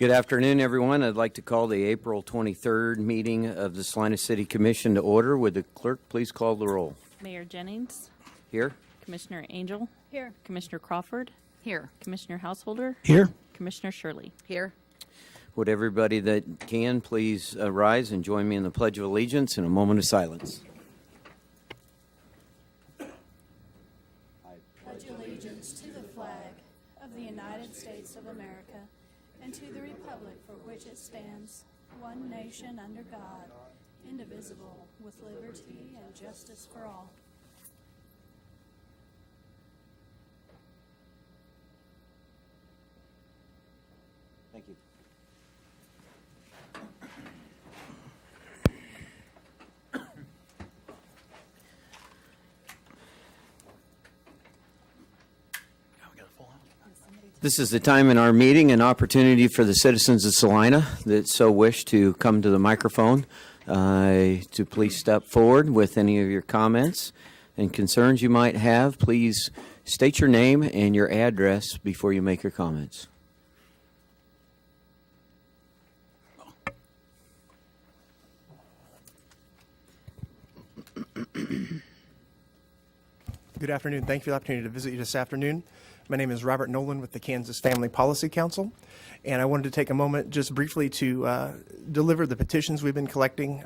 Good afternoon, everyone. I'd like to call the April 23rd meeting of the Salina City Commission to order. Would the clerk please call the roll? Mayor Jennings. Here. Commissioner Angel. Here. Commissioner Crawford. Here. Commissioner Householder. Here. Commissioner Shirley. Here. Would everybody that can please rise and join me in the Pledge of Allegiance in a moment of silence. Pledge allegiance to the flag of the United States of America and to the republic for which it stands, one nation under God, indivisible, with liberty and justice for all. Thank you. This is the time in our meeting, an opportunity for the citizens of Salina that so wish to come to the microphone to please step forward with any of your comments and concerns you might have. Please state your name and your address before you make your comments. Good afternoon. Thank you for the opportunity to visit you this afternoon. My name is Robert Nolan with the Kansas Family Policy Council, and I wanted to take a moment just briefly to deliver the petitions we've been collecting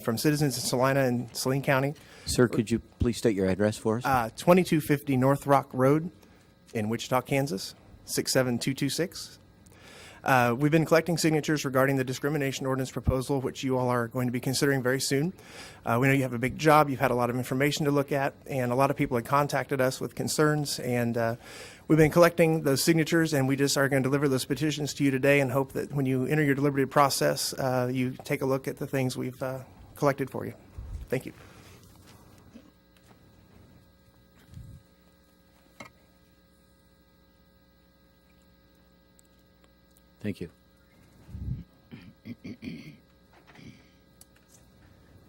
from citizens in Salina and Saline County. Sir, could you please state your address for us? 2250 North Rock Road in Wichita, Kansas, 67226. We've been collecting signatures regarding the discrimination ordinance proposal, which you all are going to be considering very soon. We know you have a big job. You've had a lot of information to look at, and a lot of people have contacted us with concerns. And we've been collecting those signatures, and we just are going to deliver those petitions to you today and hope that when you enter your deliberative process, you take a look at the things we've collected for you. Thank you. Thank you.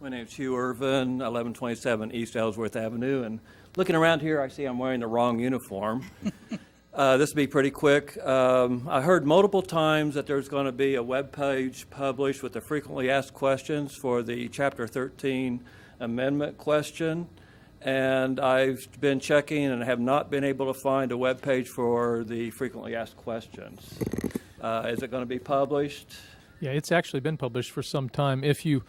My name is Hugh Irvin, 1127 East Ellsworth Avenue, and looking around here, I see I'm wearing the wrong uniform. This will be pretty quick. I heard multiple times that there's going to be a web page published with the frequently asked questions for the Chapter 13 amendment question, and I've been checking and have not been able to find a web page for the frequently asked questions. Is it going to be published? Yeah, it's actually been published for some time. If you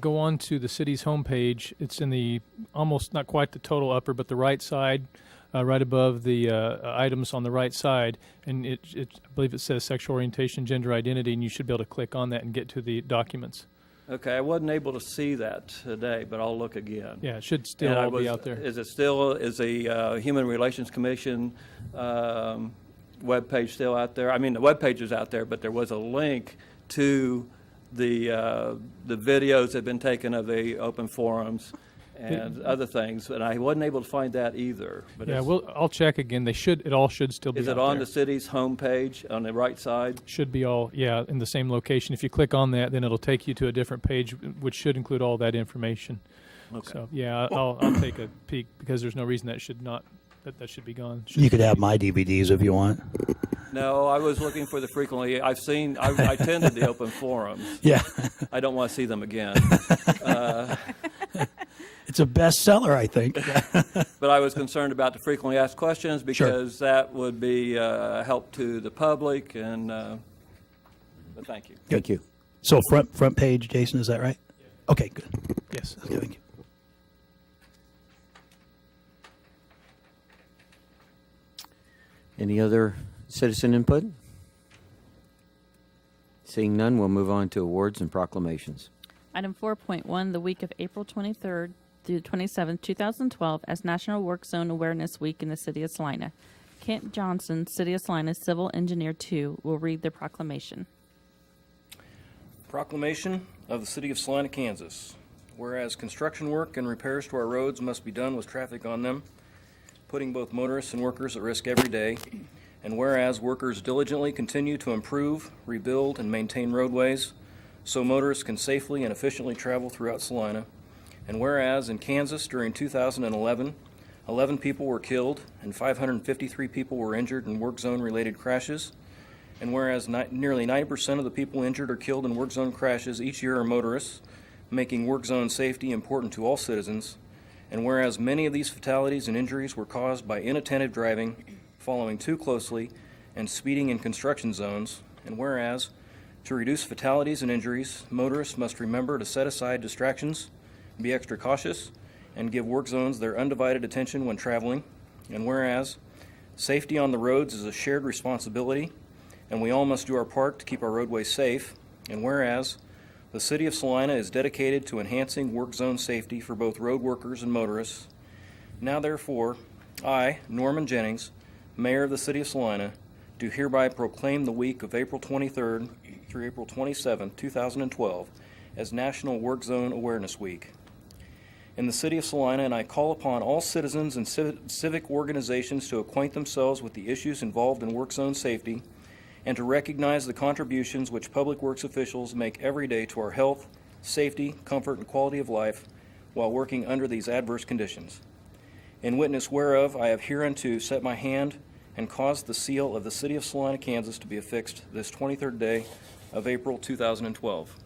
go on to the city's homepage, it's in the almost not quite the total upper, but the right side, right above the items on the right side. And I believe it says sexual orientation, gender identity, and you should be able to click on that and get to the documents. Okay, I wasn't able to see that today, but I'll look again. Yeah, it should still all be out there. Is the Human Relations Commission web page still out there? I mean, the web page is out there, but there was a link to the videos that have been taken of the open forums and other things, and I wasn't able to find that either. But yeah, I'll check again. It all should still be. Is it out on there. the city's homepage on the right side? Should be all, yeah, in the same location. If you click on that, then it'll take you to a different page, which should include all that information. Okay. So yeah, I'll take a peek because there's no reason that should not. That should be gone. You could have my DVDs if you want. No, I was looking for the frequently. I attended the open forums. Yeah. I don't want to see them again. It's a bestseller, I think. But I was concerned about the frequently asked questions because that would be help to the public. And but thank you. Thank you. So front page, Jason, is that right? Yeah. Okay, good. Yes. Okay, thank you. Any other citizen input? Seeing none, we'll move on to awards and proclamations. Item 4.1, the week of April 23rd through 27th, 2012, as National Work Zone Awareness Week in the City of Salina. Kent Johnson, City of Salina Civil Engineer 2, will read the proclamation. Proclamation of the City of Salina, Kansas. Whereas construction work and repairs to our roads must be done with traffic on them, putting both motorists and workers at risk every day, and whereas workers diligently continue to improve, rebuild, and maintain roadways so motorists can safely and efficiently travel throughout Salina, and whereas in Kansas during 2011, 11 people were killed and 553 people were injured in work zone related crashes, And whereas nearly 90% of the people injured or killed in work zone crashes each year are motorists, making work zone safety important to all citizens. And whereas many of these fatalities and injuries were caused by inattentive driving, following too closely, and speeding in construction zones. And whereas, to reduce fatalities and injuries, motorists must remember to set aside distractions, be extra cautious, and give work zones their undivided attention when traveling. And whereas, safety on the roads is a shared responsibility, and we all must do our part to keep our roadways safe. And whereas, the City of Salina is dedicated to enhancing work zone safety for both road workers and motorists. Now therefore, I, Norman Jennings, Mayor of the City of Salina, do hereby proclaim the week of April 23rd through April 27th, 2012 as National Work Zone Awareness Week in the City of Salina, and I call upon all citizens and civic organizations to acquaint themselves with the issues involved in work zone safety and to recognize the contributions which public works officials make every day to our health, safety, comfort, and quality of life while working under these adverse conditions. In witness whereof, I have hereunto set my hand and caused the seal of the City of Salina, Kansas to be affixed this 23rd day of April 2012.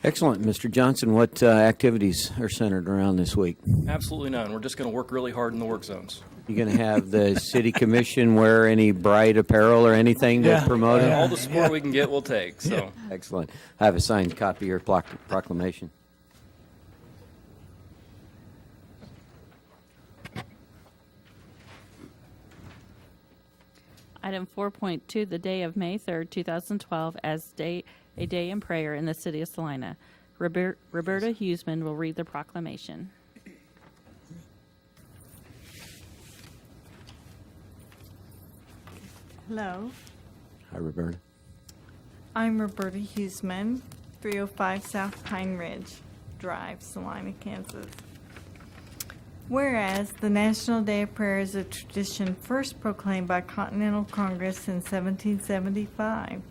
Excellent. Mr. Johnson, what activities are centered around this week? Absolutely none. We're just going to work really hard in the work zones. You going to have the city commission wear any bright apparel or anything to promote it? All the support we can get, we'll take. So, Excellent. I have a signed copy of your proclamation. Item 4.2, the day of May 3rd, 2012, as a day in prayer in the City of Salina. Roberta Huseman will read the proclamation. Hello, Hi, Roberta. I'm Roberta Huseman, 305 South Pine Ridge Drive, Salina, Kansas. Whereas the National Day of Prayer is a tradition first proclaimed by Continental Congress in 1775,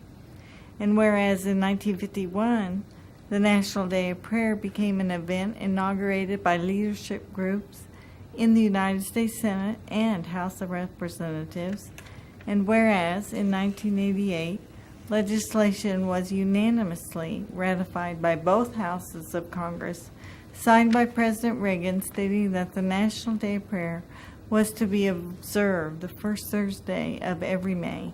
and whereas in 1951, the National Day of Prayer became an event inaugurated by leadership groups in the United States Senate and House of Representatives, and whereas in 1988, legislation was unanimously ratified by both houses of Congress, signed by President Reagan, stating that the National Day of Prayer was to be observed the first Thursday of every May.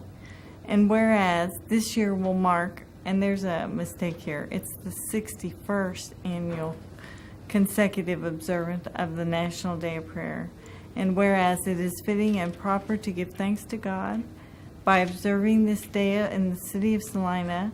And whereas this year will mark, and there's a mistake here, it's the 61st annual consecutive observance of the National Day of Prayer. And whereas it is fitting and proper to give thanks to God by observing this day in the City of Salina,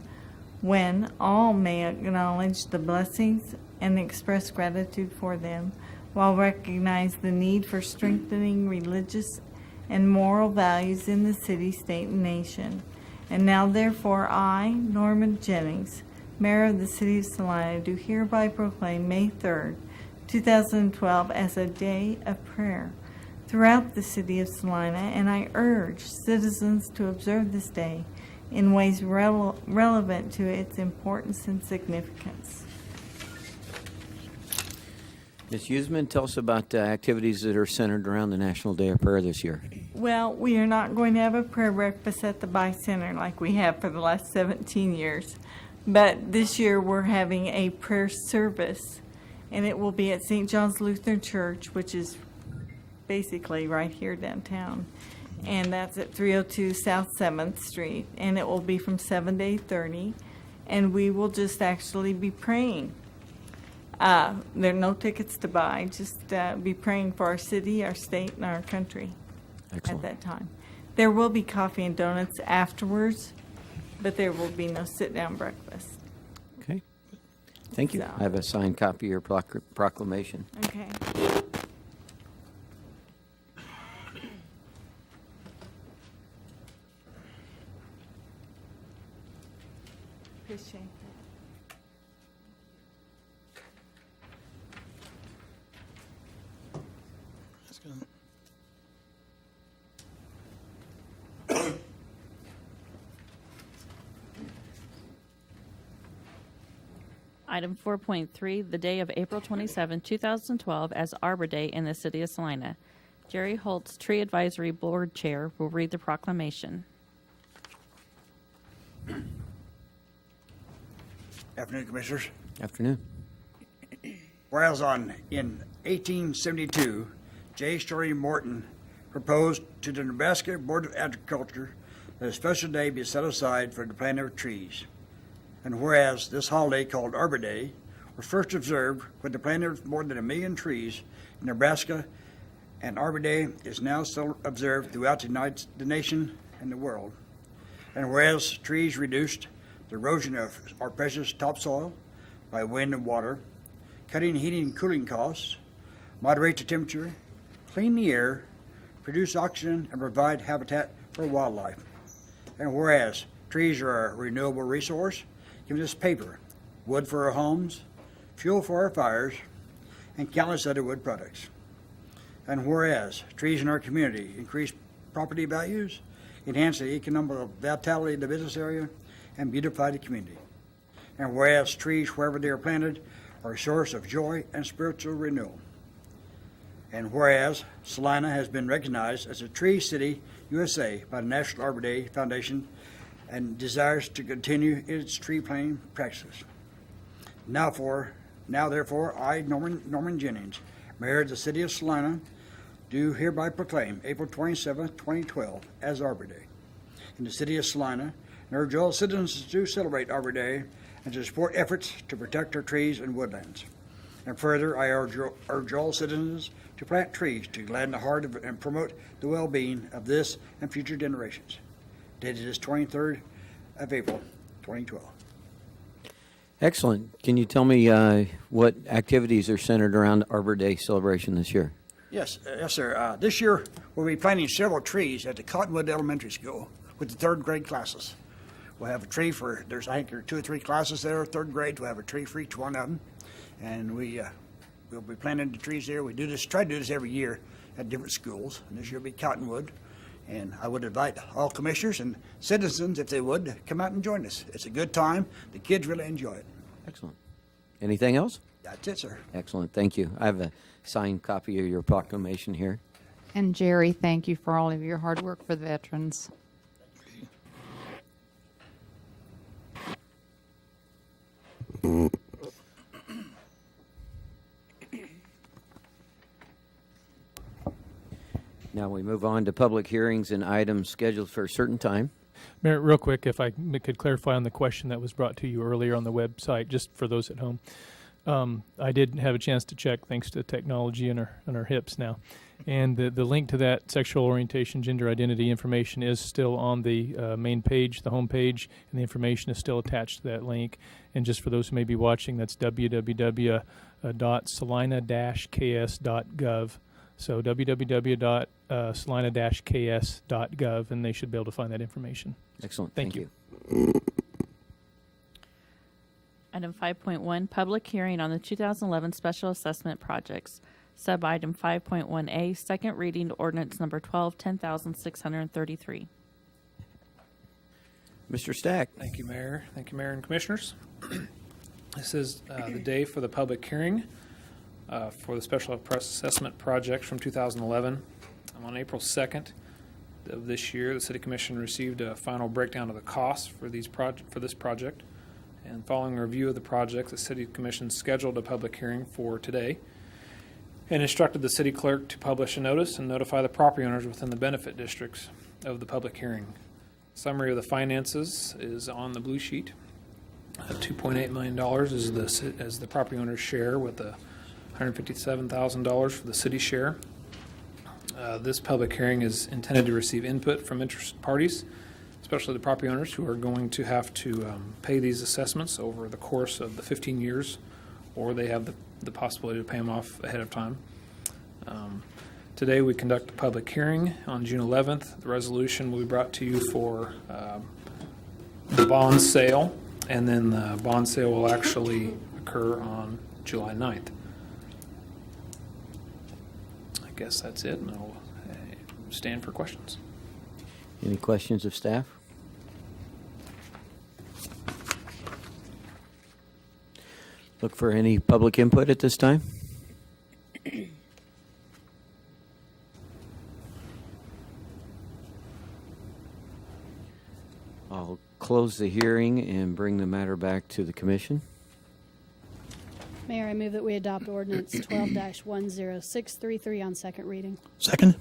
when all may acknowledge the blessings and express gratitude for them, while recognize the need for strengthening religious and moral values in the city, state, and nation. And now, therefore, I, Norman Jennings, Mayor of the City of Salina, do hereby proclaim May 3rd, 2012 as a day of prayer throughout the City of Salina, and I urge citizens to observe this day in ways relevant to its importance and significance. Ms. Huseman, tell us about activities that are centered around the National Day of Prayer this year. Well, we are not going to have a prayer breakfast at the By Center like we have for the last 17 years. But this year we're having a prayer service, and it will be at St. John's Lutheran Church, which is basically right here downtown. And that's at 302 South 7th Street. And it will be from 7 to 8:30. And we will just actually be praying. There are no tickets to buy. Just be praying for our city, our state, and our country. Excellent. At that time. There will be coffee and donuts afterwards, but there will be no sit-down breakfast. Okay. Thank you. So- I have a signed copy of your proclamation. Okay. Appreciate that. That's good. Item 4.3, the day of April 27, 2012, as Arbor Day in the City of Salina. Jerry Holtz, Tree Advisory Board Chair, will read the proclamation. Afternoon, Commissioners. Afternoon. Whereas in 1872, J. Story Morton proposed to the Nebraska Board of Agriculture that a special day be set aside for the planting of trees. And whereas this holiday, called Arbor Day, was first observed with the planting of more than 1 million trees in Nebraska, and Arbor Day is now still observed throughout the nation and the world. And whereas trees reduced the erosion of our precious topsoil by wind and water, cutting heating and cooling costs, moderate the temperature, clean the air, produce oxygen, and provide habitat for wildlife. And whereas trees are a renewable resource, giving us paper, wood for our homes, fuel for our fires, and countless other wood products. And whereas trees in our community increase property values, enhance the economic vitality of the business area, and beautify the community. And whereas trees, wherever they are planted, are a source of joy and spiritual renewal. And whereas Salina has been recognized as a Tree City USA by the National Arbor Day Foundation and desires to continue its tree planting practices. Now therefore, I, Norman Jennings, Mayor of the City of Salina, do hereby proclaim April 27, 2012 as Arbor Day in the City of Salina, and urge all citizens to celebrate Arbor Day and to support efforts to protect our trees and woodlands. And further, I urge all citizens to plant trees to gladden the heart of and promote the well-being of this and future generations. Dated this 23rd of April, 2012. Excellent. Can you tell me what activities are centered around Arbor Day celebration this year? Yes, sir. This year, we'll be planting several trees at the Cottonwood Elementary School with the third grade classes. We'll have a tree for, I think there are 2 or 3 classes there, third grade. We'll have a tree for each one of them. And we'll be planting the trees there. We try to do this every year at different schools. And this year will be Cottonwood. And I would invite all commissioners and citizens, if they would, to come out and join us. It's a good time. The kids really enjoy it. Excellent. Anything else? That's it, sir. Excellent. Thank you. I have a signed copy of your proclamation here. And Jerry, thank you for all of your hard work for the veterans. Now we move on to public hearings and items scheduled for a certain time. Mayor, real quick, if I could clarify on the question that was brought to you earlier on the website, just for those at home. I did have a chance to check, thanks to technology and our hips now. And the link to that sexual orientation, gender identity information is still on the main page, the home page, and the information is still attached to that link. And just for those who may be watching, that's www.salina-ks.gov. So www.salina-ks.gov, and they should be able to find that information. Excellent. Thank you. Item 5.1, public hearing on the 2011 special assessment projects. Sub-item 5.1A, second reading ordinance number 10,633. Mr. Stack. Thank you, Mayor. Thank you, Mayor and Commissioners. This is the day for the public hearing for the special assessment project from 2011. On April 2nd of this year, the City Commission received a final breakdown of the costs for this project. And following a review of the project, the City Commission scheduled a public hearing for today and instructed the city clerk to publish a notice and notify the property owners within the benefit districts of the public hearing. Summary of the finances is on the blue sheet. $2.8 million is the property owner's share, with the $157,000 for the city share. This public hearing is intended to receive input from interested parties, especially the property owners who are going to have to pay these assessments over the course of the 15 years, or they have the possibility to pay them off ahead of time. Today we conduct a public hearing on June 11th. The resolution will be brought to you for the bond sale, and then the bond sale will actually occur on July 9th. I guess that's it, and I'll stand for questions. Any questions of staff? Look for any public input at this time. I'll close the hearing and bring the matter back to the commission. Mayor, I move that we adopt ordinance 12-10633 on second reading. Second?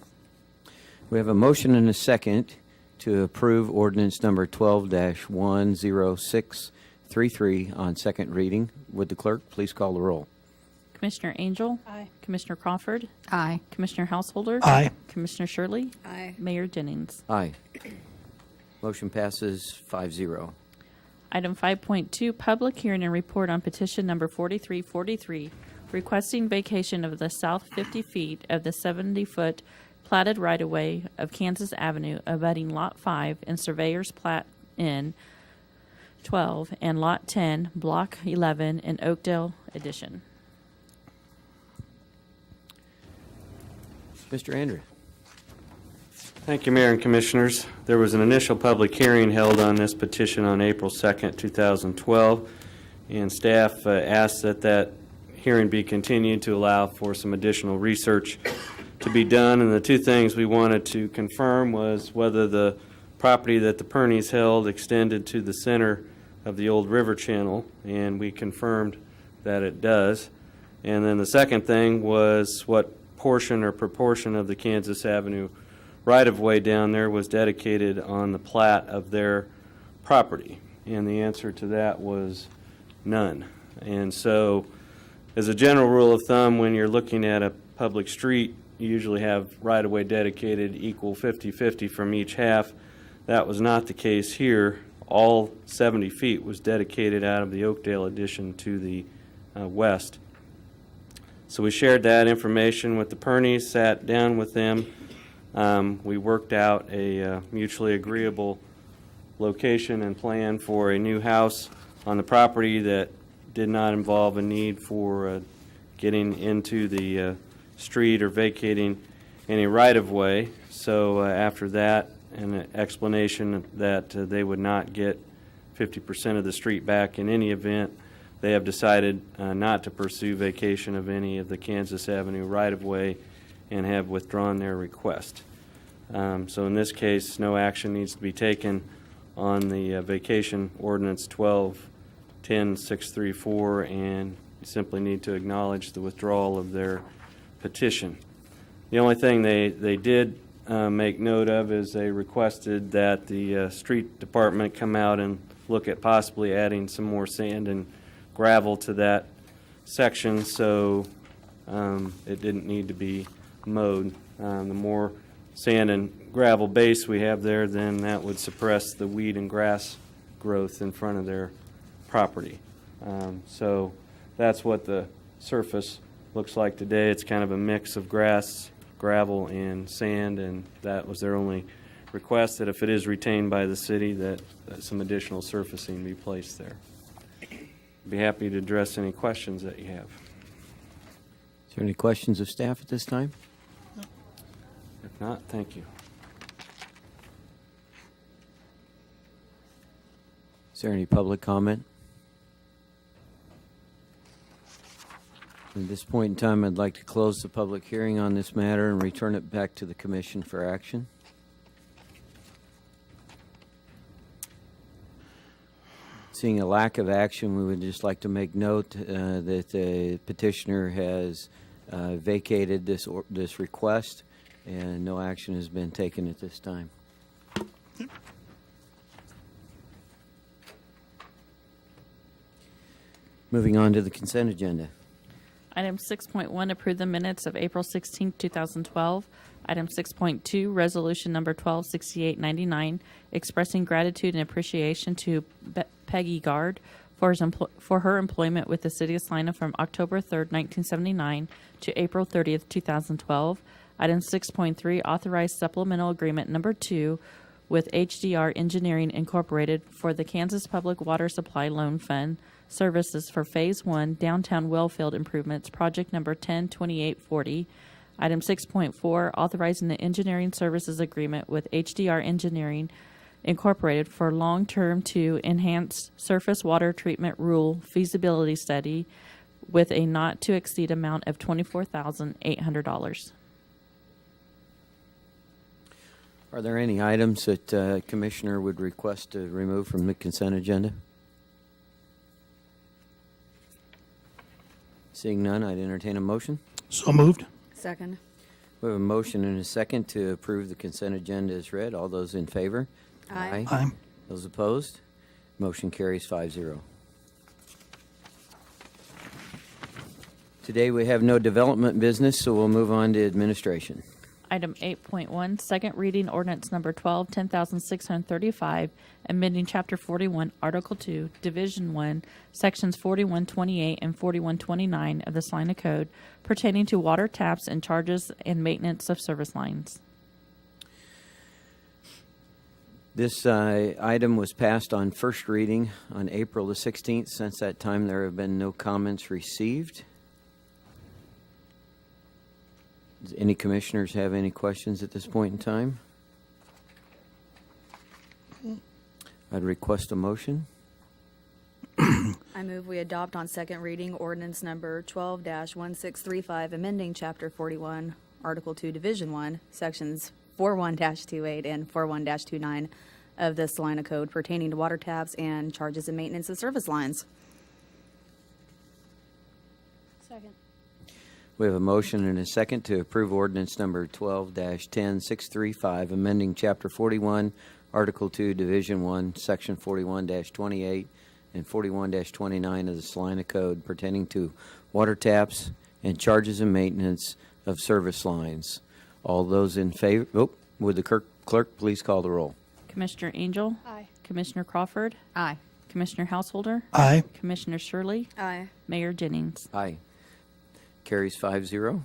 We have a motion and a second to approve ordinance number 12-10633 on second reading. Would the clerk please call the roll? Commissioner Angel? Aye. Commissioner Crawford? Aye. Commissioner Householder? Aye. Commissioner Shirley? Aye. Mayor Jennings. Aye. Motion passes 5-0. Item 5.2, public hearing and report on petition number 4343, requesting vacation of the south 50 feet of the 70-foot platted right-of-way of Kansas Avenue abutting Lot 5 and Surveyor's Plat N 12 and Lot 10, Block 11 in Oakdale Edition. Mr. Andrew. Thank you, Mayor and Commissioners. There was an initial public hearing held on this petition on April 2nd, 2012, and staff asked that that hearing be continued to allow for some additional research to be done. And the two things we wanted to confirm was whether the property that the Pernies held extended to the center of the old river channel, and we confirmed that it does. And then the second thing was what portion or proportion of the Kansas Avenue right-of-way down there was dedicated on the plat of their property. And the answer to that was none. And so, as a general rule of thumb, when you're looking at a public street, you usually have right-of-way dedicated equal 50-50 from each half. That was not the case here. All 70 feet was dedicated out of the Oakdale addition to the west. So we shared that information with the Pernies, sat down with them. We worked out a mutually agreeable location and plan for a new house on the property that did not involve a need for getting into the street or vacating any right-of-way. So after that, an explanation that they would not get 50% of the street back in any event, they have decided not to pursue vacation of any of the Kansas Avenue right-of-way and have withdrawn their request. So in this case, no action needs to be taken on the vacation ordinance 12-10-634, and you simply need to acknowledge the withdrawal of their petition. The only thing they did make note of is they requested that the street department come out and look at possibly adding some more sand and gravel to that section, so it didn't need to be mowed. The more sand and gravel base we have there, then that would suppress the weed and grass growth in front of their property. So that's what the surface looks like today. It's kind of a mix of grass, gravel, and sand, and that was their only request, that if it is retained by the city, that some additional surfacing be placed there. I'd be happy to address any questions that you have. Is there any questions of staff at this time? If not, thank you. Is there any public comment? At this point in time, I'd like to close the public hearing on this matter and return it back to the commission for action. Seeing a lack of action, we would just like to make note that the petitioner has vacated this request, and no action has been taken at this time. Moving on to the consent agenda. Item 6.1, approve the minutes of April 16, 2012. Item 6.2, resolution number 126899, expressing gratitude and appreciation to Peggy Gard for her employment with the City of Salina from October 3, 1979 to April 30, 2012. Item 6.3, authorize supplemental agreement number 2 with HDR Engineering Incorporated for the Kansas Public Water Supply Loan Fund services for Phase 1 Downtown Wellfield Improvements, project number 102840. Item 6.4, authorizing the engineering services agreement with HDR Engineering Incorporated for long-term to enhance surface water treatment rule feasibility study with a not-to-exceed amount of $24,800. Are there any items that Commissioner would request to remove from the consent agenda? Seeing none, I'd entertain a motion. So moved. Second. We have a motion and a second to approve the consent agenda as read. All those in favor? Aye. Aye. Those opposed? Motion carries 5-0. Today we have no development business, so we'll move on to administration. Item 8.1, second reading ordinance number 12, 10,635, amending Chapter 41, Article 2, Division 1, Sections 4128 and 4129 of the Salina Code pertaining to water taps and charges and maintenance of service lines. This item was passed on first reading on April the 16th. Since that time, there have been no comments received. Does any commissioners have any questions at this point in time? I'd request a motion. I move we adopt on second reading ordinance number 12-1635, amending Chapter 41, Article 2, Division 1, Sections 41-28 and 41-29 of the Salina Code pertaining to water taps and charges and maintenance of service lines. Second. We have a motion and a second to approve ordinance number 12-10635, amending Chapter 41, Article 2, Division 1, Section 41-28 and 41-29 of the Salina Code pertaining to water taps and charges and maintenance of service lines. All those in favor, would the clerk please call the roll? Commissioner Angel? Aye. Commissioner Crawford? Aye. Commissioner Householder? Aye. Commissioner Shirley? Aye. Mayor Jennings. Aye. Carries 5-0.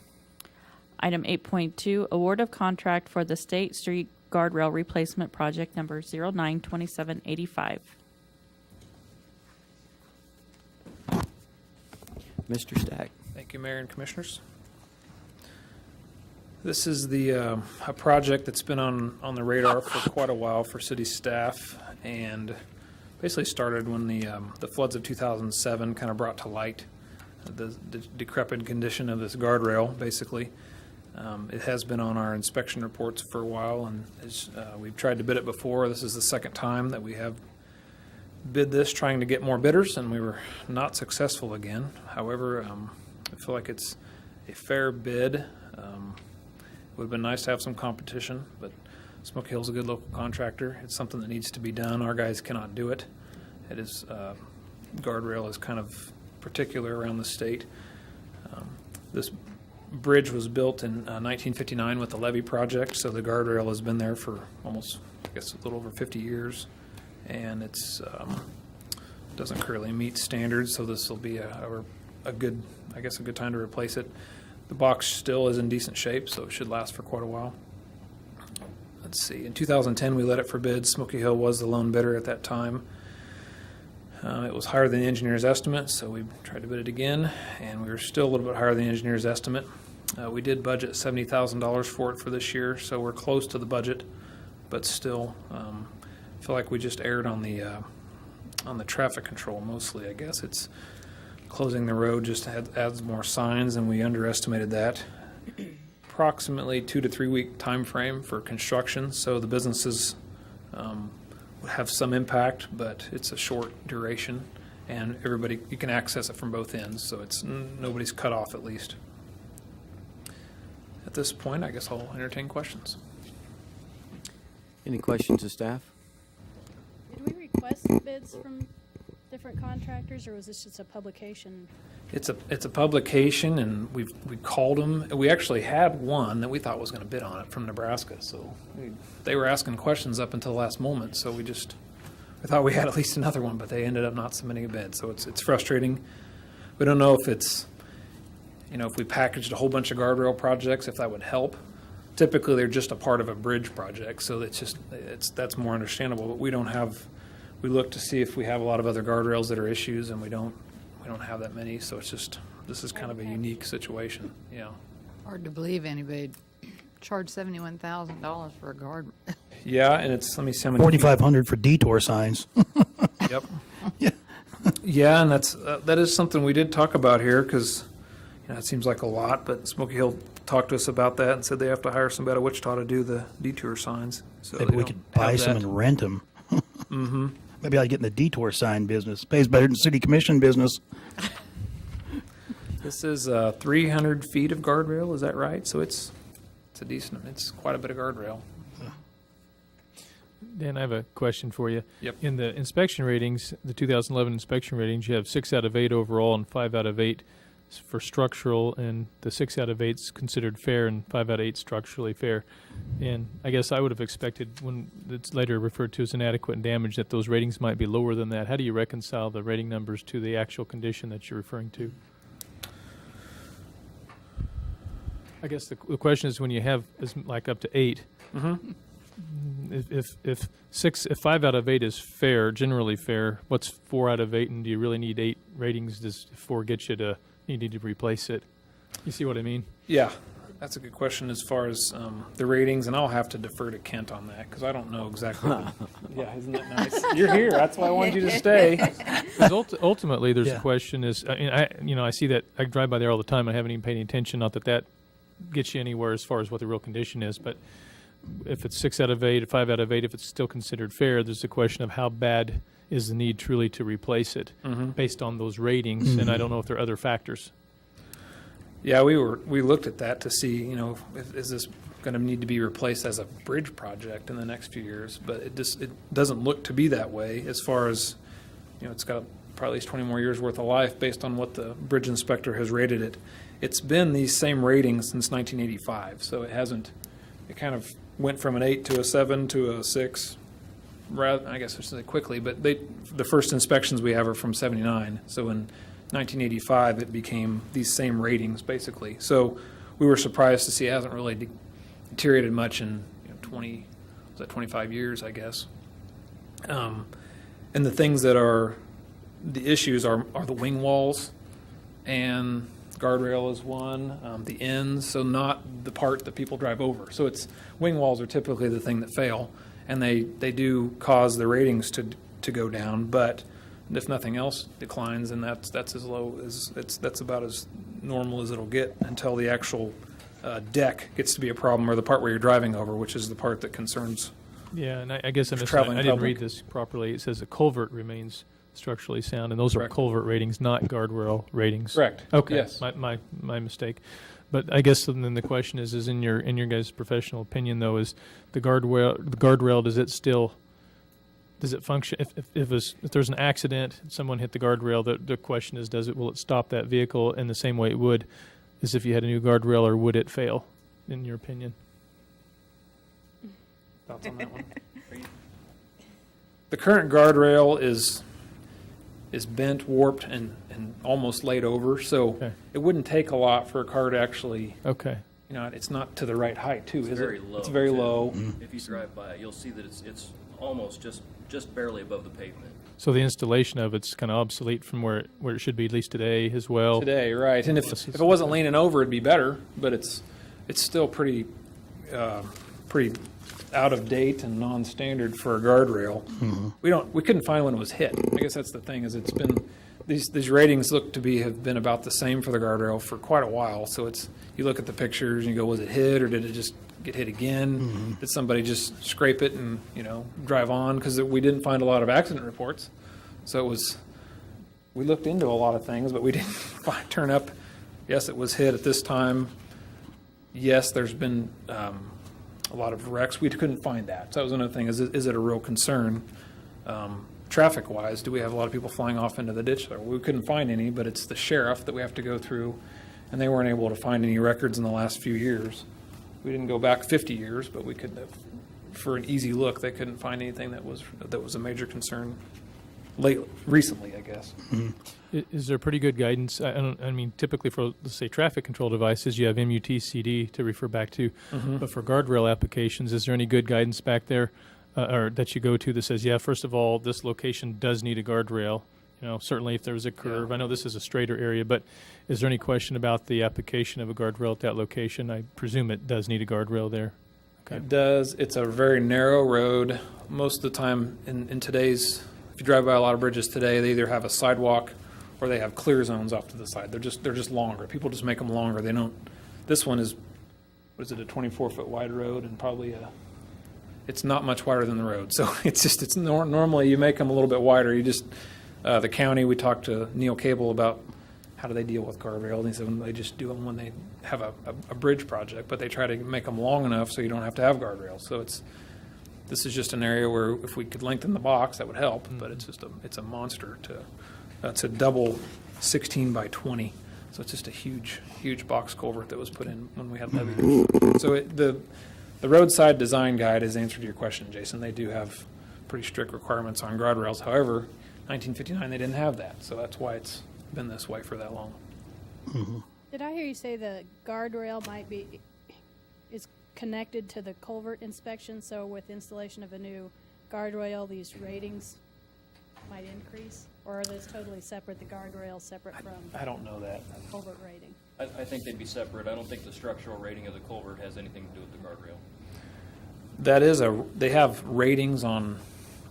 Item 8.2, award of contract for the State Street Guardrail Replacement Project number 092785. Mr. Stack. Thank you, Mayor and Commissioners. This is a project that's been on the radar for quite a while for city staff, and basically started when the floods of 2007 kind of brought to light the decrepit condition of this guardrail, basically. It has been on our inspection reports for a while, and we've tried to bid it before. This is the second time that we have bid this, trying to get more bidders, and we were not successful again. However, I feel like it's a fair bid. It would have been nice to have some competition, but Smoky Hill's a good local contractor. It's something that needs to be done. Our guys cannot do it. It is, guardrail is kind of particular around the state. This bridge was built in 1959 with the levee project, so the guardrail has been there for almost, I guess, a little over 50 years, and it's doesn't currently meet standards, so this will be a good, I guess, a good time to replace it. The box still is in decent shape, so it should last for quite a while. Let's see, in 2010 we let it for bid. Smoky Hill was the lone bidder at that time. It was higher than the engineer's estimate, so we tried to bid it again, and we were still a little bit higher than the engineer's estimate. We did budget $70,000 for it for this year, so we're close to the budget, but still, feel like we just erred on the traffic control mostly. I guess it's closing the road just adds more signs, and we underestimated that. Approximately 2 to 3 week time frame for construction, so the businesses have some impact, but it's a short duration, and you can access it from both ends, so it's nobody's cut off at least. At this point, I guess I'll entertain questions. Any questions of staff? Did we request bids from different contractors, or was this just a publication? It's a publication, and we called them. We actually had one that we thought was going to bid on it from Nebraska, so they were asking questions up until the last moment, so we thought we had at least another one, but they ended up not submitting a bid, so it's frustrating. We don't know if it's, if we packaged a whole bunch of guardrail projects, if that would help. Typically, they're just a part of a bridge project, so that's more understandable, but we look to see if we have a lot of other guardrails that are issues, and we don't have that many, so this is kind of a unique situation. Yeah. Hard to believe anybody charged $71,000 for a guard. Yeah, and let me see how many. 4,500 for detour signs. Yep. Yeah. Yeah, and that is something we did talk about here, because it seems like a lot, but Smoky Hill talked to us about that and said they have to hire somebody out of Wichita to do the detour signs. So Maybe they we don't could buy have some that. and rent them. Mm-hmm. Maybe I get in the detour sign business. Pays better than city commission business. This is 300 feet of guardrail, is that right? So it's quite a bit of guardrail. Dan, I have a question for you. Yep. In the inspection ratings, the 2011 inspection ratings, you have 6 out of 8 overall and 5 out of 8 for structural, and the 6 out of 8 is considered fair and 5 out of 8 structurally fair. And I guess I would have expected, when it's later referred to as inadequate and damage, that those ratings might be lower than that. How do you reconcile the rating numbers to the actual condition that you're referring to? I guess the question is, when you have like up to 8, if 5 out of 8 is fair, generally fair, what's 4 out of 8, and do you really need 8 ratings? Does 4 get you need to replace it? You see what I mean? Yeah, that's a good question as far as the ratings, and I'll have to defer to Kent on that because I don't know exactly. Yeah, isn't that nice? You're here. That's why I wanted you to stay. Because ultimately, there's Yeah. a question is, I see that, I drive by there all the time. I haven't even paid any attention. Not that gets you anywhere as far as what the real condition is, but if it's 6 out of 8, 5 out of 8, if it's still considered fair, there's a question of how bad is the need truly to replace it based on those ratings, and I don't know if there are other factors. Yeah, we looked at that to see, is this going to need to be replaced as a bridge project in the next few years? But it doesn't look to be that way as far as, it's got probably at least 20 more years worth of life based on what the bridge inspector has rated it. It's been these same ratings since 1985, so it kind of went from an 8 to a 7 to a 6. Rather, I guess I should say quickly, but the first inspections we have are from 79. So in 1985, it became these same ratings, basically. So we were surprised to see it hasn't really deteriorated much in 25 years, I guess. And the things that are the issues are the wing walls, and guardrail is one, the ends, so not the part that people drive over. So wing walls are typically the thing that fail, and they do cause the ratings to go down, but if nothing else declines, then that's as low as that's about as normal as it'll get until the actual deck gets to be a problem, or the part where you're driving over, which is the part that concerns. Yeah, and I guess I Traveling didn't public. read this properly. It says a culvert remains structurally sound, and those Correct. are culvert ratings, not guardrail ratings. Correct. Okay. Yes. My mistake. But I guess then the question is in your guys' professional opinion, though, is the guardrail does it function if there's an accident, someone hit the guardrail? The question is, will it stop that vehicle in the same way it would as if you had a new guardrail, or would it fail? In your opinion? Thoughts on that one? The current guardrail is bent, warped, and almost laid over, so Okay. it wouldn't take a lot for a car to actually, Okay. it's not to the right height, too, is it? Very low. It's very too. low. If you drive by it, you'll see that it's almost just barely above the pavement. So the installation of it's kind of obsolete from where it should be, at least today as well. Today, right. And if it wasn't leaning over, it'd be better, but it's still pretty out of date and non-standard for a guardrail. We couldn't find when it was hit. I guess that's the thing, is it's been, these ratings look to have been about the same for the guardrail for quite a while. So you look at the pictures and you go, was it hit, or did it just get hit again? Did somebody just scrape it and, drive on? Because we didn't find a lot of accident reports. So we looked into a lot of things, but we didn't turn up, yes, it was hit at this time. Yes, there's been a lot of wrecks. We couldn't find that. So that was another thing. Is it a real concern? Traffic-wise, do we have a lot of people flying off into the ditch there? We couldn't find any, but it's the sheriff that we have to go through, and they weren't able to find any records in the last few years. We didn't go back 50 years, but we could have, for an easy look, they couldn't find anything that was a major concern recently, I guess. Is there pretty good guidance? I mean, typically for, let's say, traffic control devices, you have MUTCD to refer back to. But for guardrail applications, is there any good guidance back there or that you go to that says, yeah, first of all, this location does need a guardrail? Certainly if there's a curve. I know this is a straighter area, but is there any question about the application of a guardrail at that location? I presume it does need a guardrail there. Okay. It does. It's a very narrow road. Most of the time in today's, if you drive by a lot of bridges today, they either have a sidewalk or they have clear zones off to the side. They're just longer. People just make them longer. They don't. This one is what is it, a 24-foot wide road and probably it's not much wider than the road. So it's normally you make them a little bit wider. You just, the county, we talked to Neil Cable about how do they deal with guardrail, and he said they just do them when they have a bridge project, but they try to make them long enough so you don't have to have guardrails. So this is just an area where if we could lengthen the box, that would help, but it's a monster it's a double 16 by 20. So it's just a huge box culvert that was put in when we had levee. So the roadside design guide has answered your question, Jason. They do have pretty strict requirements on guardrails. However, 1959 they didn't have that, so that's why it's been this way for that long. Mm-hmm. Did I hear you say the guardrail is connected to the culvert inspection, so with installation of a new guardrail, these ratings might increase? Or are those totally separate, the guardrail separate from I don't know that. culvert rating? I think they'd be separate. I don't think the structural rating of the culvert has anything to do with the guardrail. They have ratings on,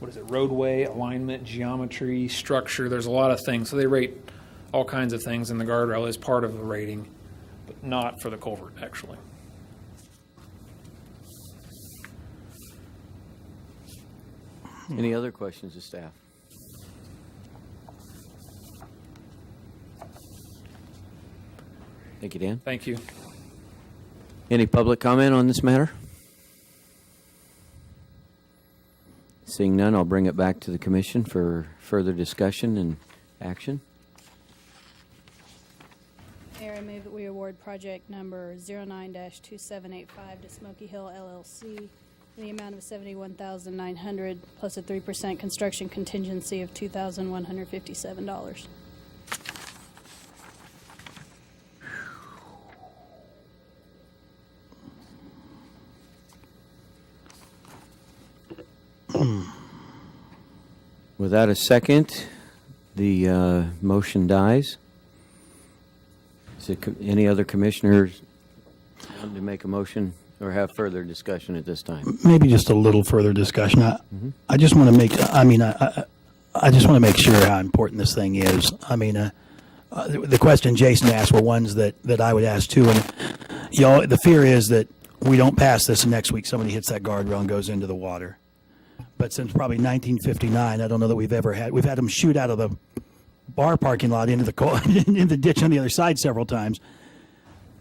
what is it, roadway, alignment, geometry, structure. There's a lot of things. So they rate all kinds of things, and the guardrail is part of the rating, but not for the culvert, actually. Any other questions of staff? Thank you, Dan. Thank you. Any public comment on this matter? Seeing none, I'll bring it back to the commission for further discussion and action. Mayor, I move that we award project number 09-2785 to Smoky Hill LLC in the amount of $71,900 plus a 3% construction contingency of $2,157. Without a second, the motion dies. Is it any other commissioners want to make a motion or have further discussion at this time? Maybe just a little further discussion. I just want to make, I just want to make sure how important this thing is. I mean, the question Jason asked were ones that I would ask too. And, the fear is that we don't pass this and next week somebody hits that guardrail and goes into the water. But since probably 1959, I don't know that we've had them shoot out of the bar parking lot into the ditch on the other side several times.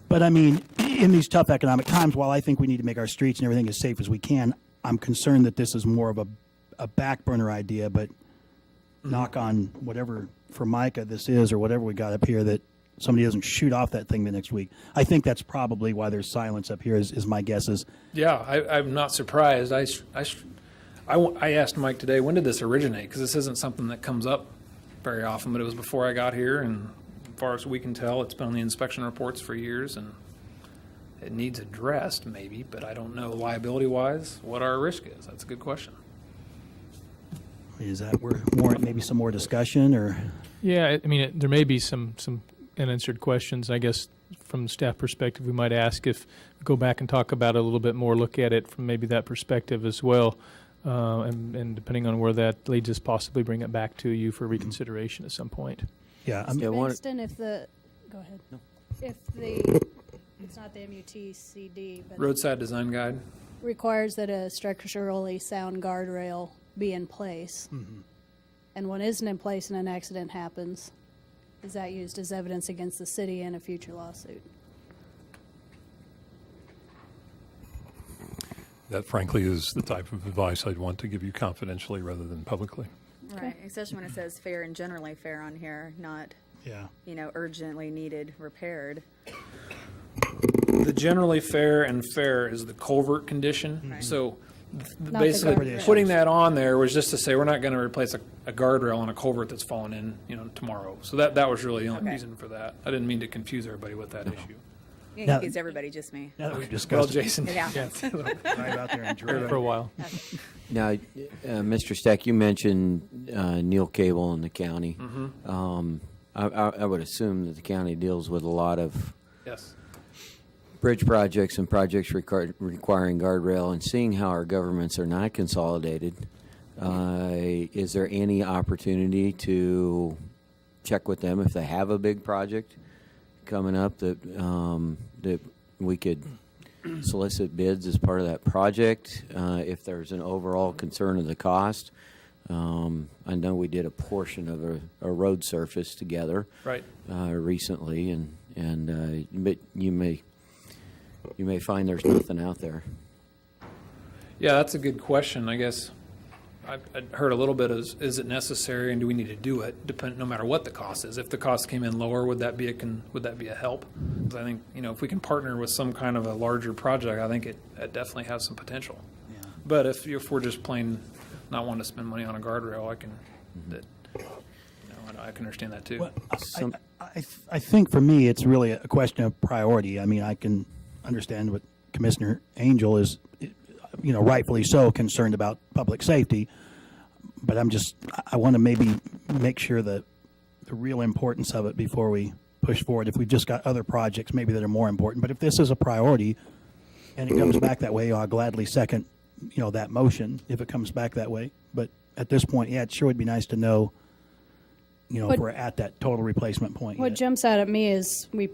But I mean, in these tough economic times, while I think we need to make our streets and everything as safe as we can, I'm concerned that this is more of a back burner idea, but knock on whatever Formica this is or whatever we got up here, that somebody doesn't shoot off that thing the next week. I think that's probably why there's silence up here is my guess is. Yeah, I'm not surprised. I asked Mike today, when did this originate? Because this isn't something that comes up very often, but it was before I got here, and as far as we can tell, it's been on the inspection reports for years, and it needs addressed maybe, but I don't know liability-wise what our risk is. That's a good question. Is that warrant maybe some more discussion or? Yeah, I mean, there may be some unanswered questions. I guess from the staff perspective, we might ask if we go back and talk about it a little bit more, look at it from maybe that perspective as well. And depending on where that leads us, possibly bring it back to you for reconsideration at some point. Yeah. Winston, go ahead. No. If it's not the MUTCD, but Roadside Design Guide requires that a structurally sound guardrail be in place, and one isn't in place and an accident happens, is that used as evidence against the city in a future lawsuit? That, frankly, is the type of advice I'd want to give you confidentially rather than publicly. Right, especially when it says fair and generally fair on here, not, urgently needed repaired. The generally fair and fair is the culvert condition. Right. So Not basically the putting that on there was just to say we're not going to replace a guardrail on a culvert that's fallen in, tomorrow. So that was really the only reason for that. I didn't mean to confuse everybody with that issue. You can confuse everybody, just me. Now that we've Well, discussed Jason. Yeah. right out there and drive For a while. Now, Mr. Stack, you mentioned Neil Cable in the county. I would assume that the county deals with a lot of Yes. bridge projects and projects requiring guardrail, and seeing how our governments are not consolidated, is there any opportunity to check with them if they have a big project coming up that we could solicit bids as part of that project if there's an overall concern of the cost. I know we did a portion of a road surface together Right. recently, but you may find there's nothing out there. Yeah, that's a good question. I guess I've heard a little bit is it necessary and do we need to do it? No matter what the cost is. If the cost came in lower, would that be a help? 'Cause I think if we can partner with some kind of a larger project, I think it definitely has some potential. Yeah. But if we're just plain not wanting to spend money on a guardrail, I can understand that too. Well, I think for me, it's really a question of priority. I mean, I can understand what Commissioner Angel is, rightfully so concerned about public safety, but I want to maybe make sure that the real importance of it before we push forward. If we've just got other projects maybe that are more important, but if this is a priority and it comes back that way, I'll gladly second, that motion if it comes back that way. But at this point, yeah, it sure would be nice to know, if we're at that total replacement point. What yet. jumps out at me is we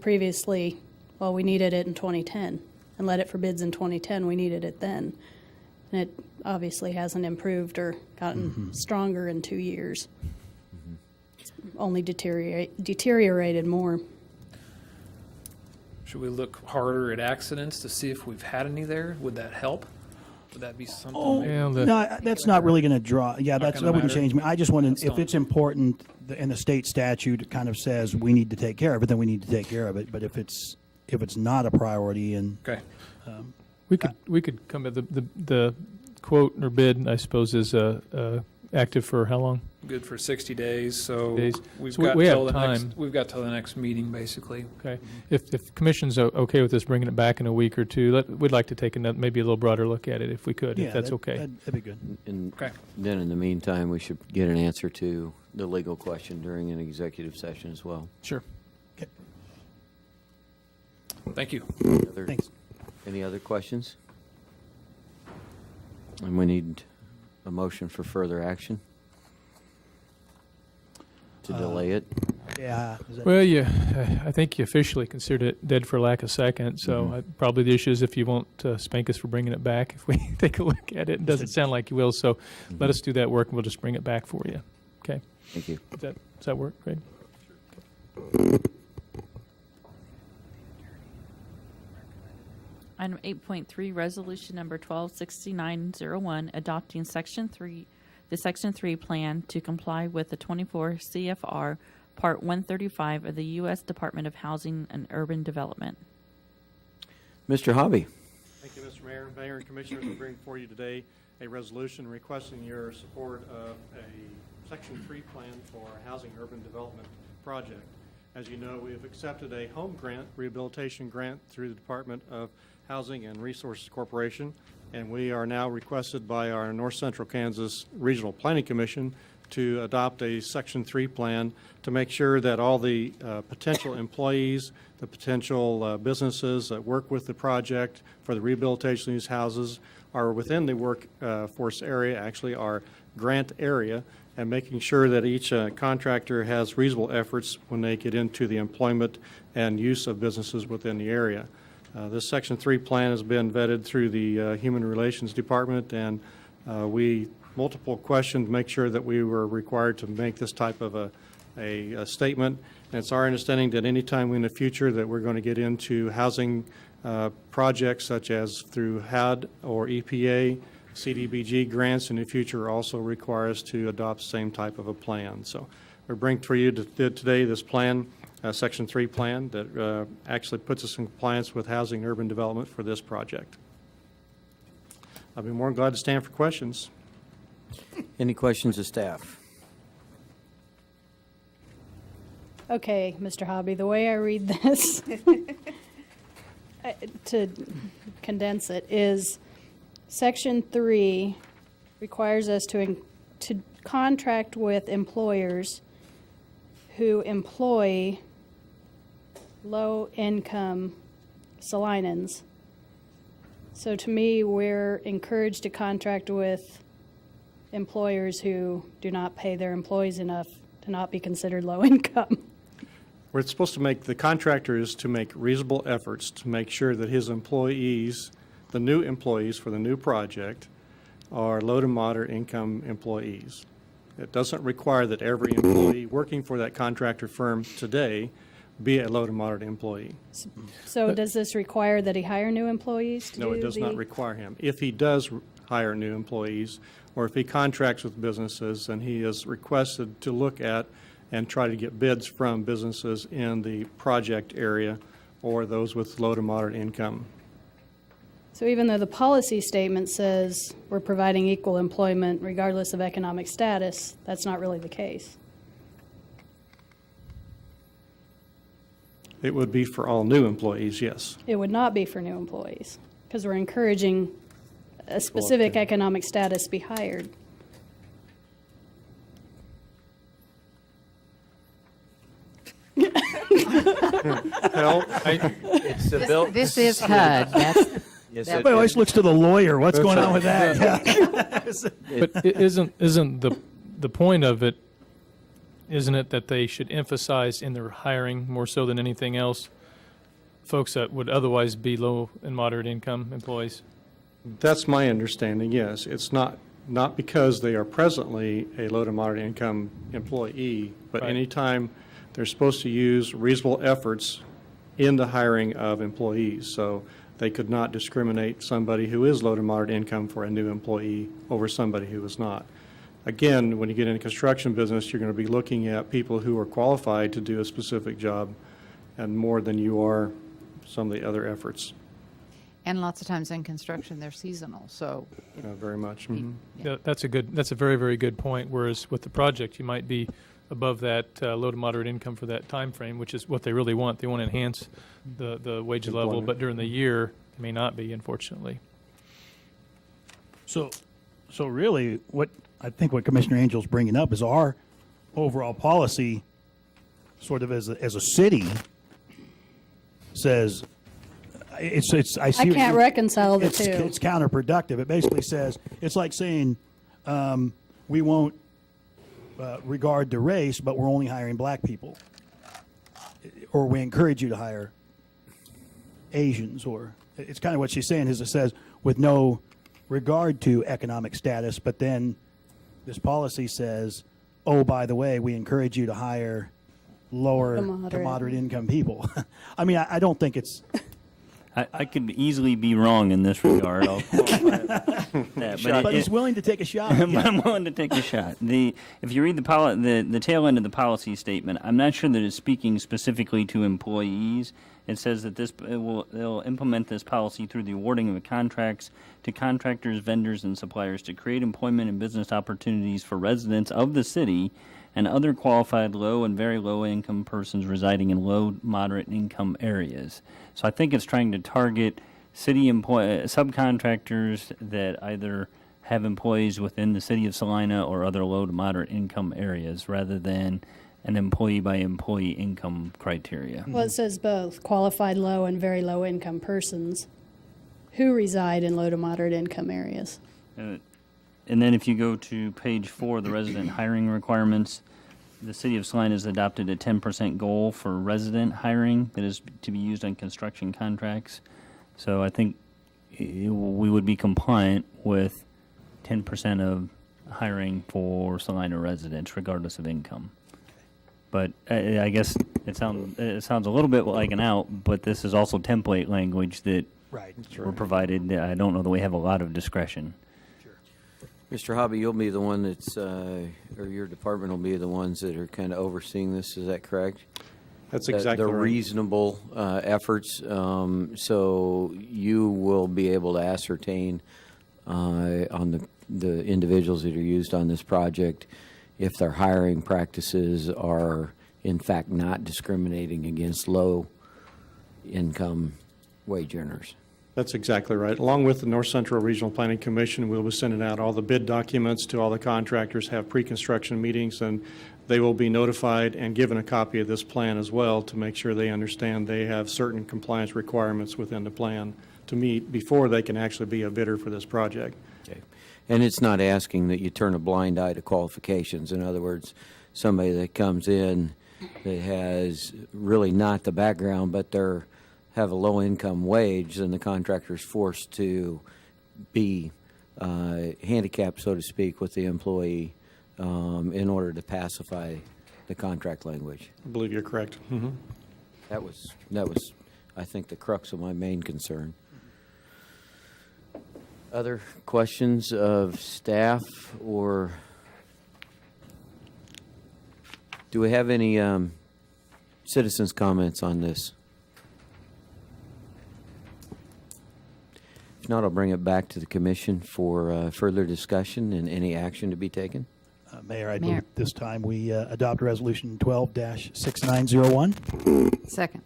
needed it in 2010 and let it for bids in 2010. We needed it then. And it obviously hasn't improved or gotten stronger in 2 years. It's only deteriorated more. Should we look harder at accidents to see if we've had any there? Would that help? Would that be something? No, that's not really going to draw. Yeah, that gonna wouldn't matter? change me. I just want That's to, if fine. it's important and the state statute kind of says we need to take care of it, then we need to take care of it. But if it's not a priority and Okay. We could come at the quote or bid, I suppose, is active for how long? Good for 60 days. So Days. we've So got we have till the time. we've got till the next meeting basically. Okay. If commission's okay with us bringing it back in a week or two, we'd like to take maybe a little broader look at it if we could, if that's okay. That'd be good. And Okay. then in the meantime, we should get an answer to the legal question during an executive session as well. Sure. Okay. Thank you. Thanks. Any other questions? And we need a motion for further action to delay it. Yeah. Well, I think you officially considered it dead for lack of second, so probably the issue is if you won't spank us for bringing it back if we take a look at it. It doesn't sound like you will, so let us do that work and we'll just bring it back for you. Okay? Thank you. Does that work, Greg? Item 8.3, resolution number 126901, adopting the Section 3 plan to comply with the 24 CFR Part 135 of the U.S. Department of Housing and Urban Development. Mr. Hobby. Thank you, Mr. Mayor. Mayor and Commissioners, we bring before you today a resolution requesting your support of a Section 3 plan for our housing urban development project. As you know, we have accepted a home grant, rehabilitation grant through the Department of Housing and Resources Corporation, and we are now requested by our North Central Kansas Regional Planning Commission to adopt a Section 3 plan to make sure that all the potential employees, the potential businesses that work with the project for the rehabilitation of these houses are within the workforce area, actually our grant area, and making sure that each contractor has reasonable efforts when they get into the employment and use of businesses within the area. This Section 3 plan has been vetted through the Human Relations Department, and we multiple questions to make sure that we were required to make this type of a statement. And it's our understanding that any time in the future that we're going to get into housing projects such as through HUD or EPA, CDBG grants in the future also require us to adopt the same type of a plan. So we bring for you today this plan, Section 3 plan, that actually puts us in compliance with housing and urban development for this project. I'll be more than glad to stand for questions. Any questions of staff? Okay, Mr. Hobby, the way I read this, to condense it, is Section 3 requires us to contract with employers who employ low-income Salinans. So to me, we're encouraged to contract with employers who do not pay their employees enough to not be considered low income. we're supposed to make, the contractor is to make reasonable efforts to make sure that his employees, the new employees for the new project, are low to moderate income employees. It doesn't require that every employee working for that contractor firm today be a low to moderate employee. So does this require that he hire new employees to do No, it does not require him. If he does hire new employees, or if he contracts with businesses, then he is requested to look at and try to get bids from businesses in the project area or those with low to moderate income. So even though the policy statement says we're providing equal employment regardless of economic status, that's not really the case. It would be for all new employees, yes. It would not be for new employees, because we're encouraging a specific economic status be hired. Well, It's the bill. This is HUD. Yes, Everybody always looks to the lawyer. What's going on with that? But isn't the point of it, isn't it that they should emphasize in their hiring more so than anything else, folks that would otherwise be low and moderate income employees? That's my understanding, yes. It's not because they are presently a low to moderate income employee, but Right. anytime they're supposed to use reasonable efforts in the hiring of employees. So they could not discriminate somebody who is low to moderate income for a new employee over somebody who is not. Again, when you get in a construction business, you're going to be looking at people who are qualified to do a specific job and more than you are some of the other efforts. And lots of times in construction, they're seasonal, so. Very much. Mhm. Yeah, that's a very, very good point. Whereas with the project, you might be above that low to moderate income for that time frame, which is what they really want. They want to enhance the wage level, Employment. but during the year, it may not be, unfortunately. So really, what Commissioner Angel's bringing up is our overall policy, sort of as a city, says it's. I see. I can't reconcile the it's, two. It's counterproductive. It basically says it's like saying we won't regard to race, but we're only hiring black people, or we encourage you to hire Asians, or it's kind of what she's saying is it says with no regard to economic status, but then this policy says, oh, by the way, we encourage you to hire lower to moderate income people. I mean, I don't think it's. I could easily be wrong in this regard. I'll qualify that, But he's willing to take a shot. I'm willing to take a shot. If you read the tail end of the policy statement, I'm not sure that it's speaking specifically to employees. It says that they'll implement this policy through the awarding of contracts to contractors, vendors, and suppliers to create employment and business opportunities for residents of the city and other qualified low and very low income persons residing in low, moderate income areas. So I think it's trying to target city subcontractors that either have employees within the city of Salina or other low to moderate income areas rather than an employee by employee income criteria. Well, it says both, qualified low and very low income persons who reside in low to moderate income areas. And then if you go to page 4, the resident hiring requirements, the city of Salina has adopted a 10% goal for resident hiring that is to be used on construction contracts. So I think we would be compliant with 10% of hiring for Salina residents, regardless of income. But I guess it sounds a little bit like an out, but this is also template language that we're provided. I don't know that we have a lot of discretion. Mr. Hobby, you'll be the one that's, or your department will be the ones that are kind of overseeing this, is that correct? That's exactly the right. reasonable efforts, so you will be able to ascertain on the individuals that are used on this project if their hiring practices are in fact not discriminating against low-income wage earners. That's exactly right. Along with the North Central Regional Planning Commission, we'll be sending out all the bid documents to all the contractors, have pre-construction meetings, and they will be notified and given a copy of this plan as well to make sure they understand they have certain compliance requirements within the plan to meet before they can actually be a bidder for this project. Okay. And it's not asking that you turn a blind eye to qualifications. In other words, somebody that comes in that has really not the background, but they're have a low income wage, then the contractor's forced to be handicapped, so to speak, with the employee in order to pacify the contract language. I believe you're correct. Mm-hmm. That was, I think, the crux of my main concern. Other questions of staff, or do we have any citizens' comments on this? If not, I'll bring it back to the commission for further discussion and any action to be taken. Mayor, I move this time we adopt Resolution 12-6901. Second.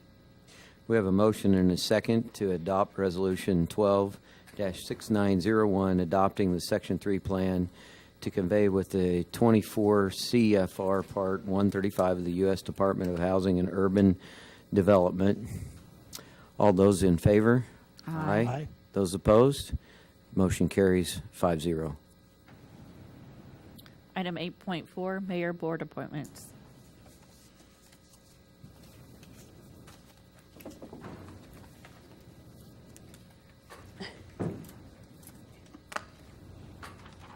We have a motion and a second to adopt Resolution 12-6901, adopting the Section 3 plan to convey with the 24 CFR Part 135 of the U.S. Department of Housing and Urban Development. All those in favor? Aye. Aye. Those opposed? Motion carries 5-0. Item 8.4, Mayor Board Appointments.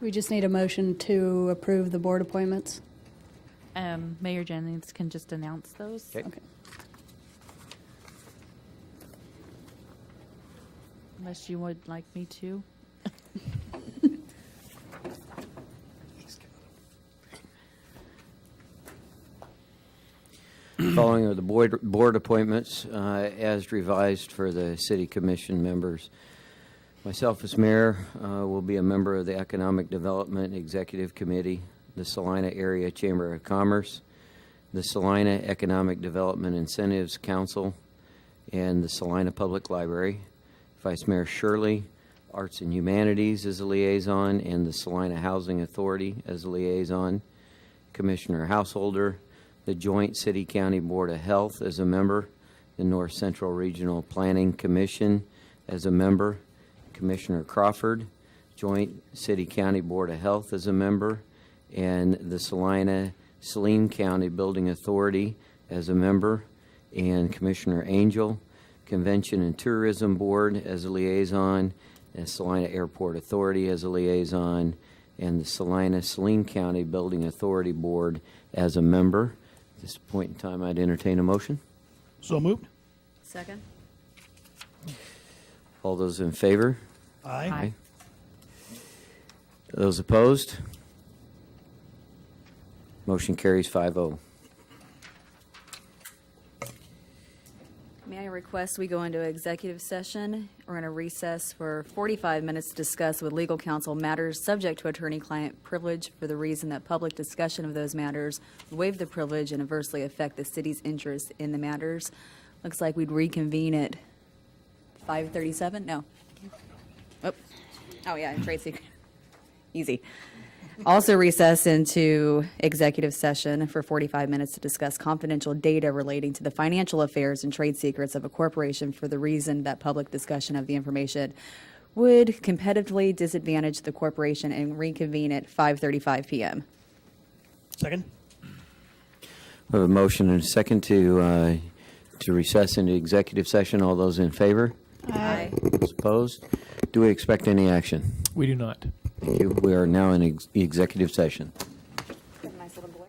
We just need a motion to approve the board appointments. Mayor Jennings can just announce those. Okay. Unless you would like me to. Following are the board appointments as revised for the city commission members. Myself as mayor will be a member of the Economic Development Executive Committee, the Salina Area Chamber of Commerce, the Salina Economic Development Incentives Council, and the Salina Public Library. Vice Mayor Shirley, Arts and Humanities as a liaison, and the Salina Housing Authority as a liaison. Commissioner Householder, the Joint City-County Board of Health as a member, the North Central Regional Planning Commission as a member, Commissioner Crawford, Joint City-County Board of Health as a member, and the Saline County Building Authority as a member, and Commissioner Angel, Convention and Tourism Board as a liaison, and Salina Airport Authority as a liaison, and the Saline County Building Authority Board as a member. At this point in time, I'd entertain a motion. So moved. Second. All those in favor? Aye. Those opposed? Motion carries 5-0. May I request we go into executive session? We're going to recess for 45 minutes to discuss with legal counsel matters subject to attorney-client privilege for the reason that public discussion of those matters would waive the privilege and adversely affect the city's interest in the matters. Looks like we'd reconvene at 5:37? No. Oh, yeah, trade secret. Easy. Also recess into executive session for 45 minutes to discuss confidential data relating to the financial affairs and trade secrets of a corporation for the reason that public discussion of the information would competitively disadvantage the corporation, and reconvene at 5:35 p.m. Second. We have a motion and a second to recess into executive session. All those in favor? Aye. Those opposed? Do we expect any action? We do not. Thank you. We are now in executive session. Nice little boy.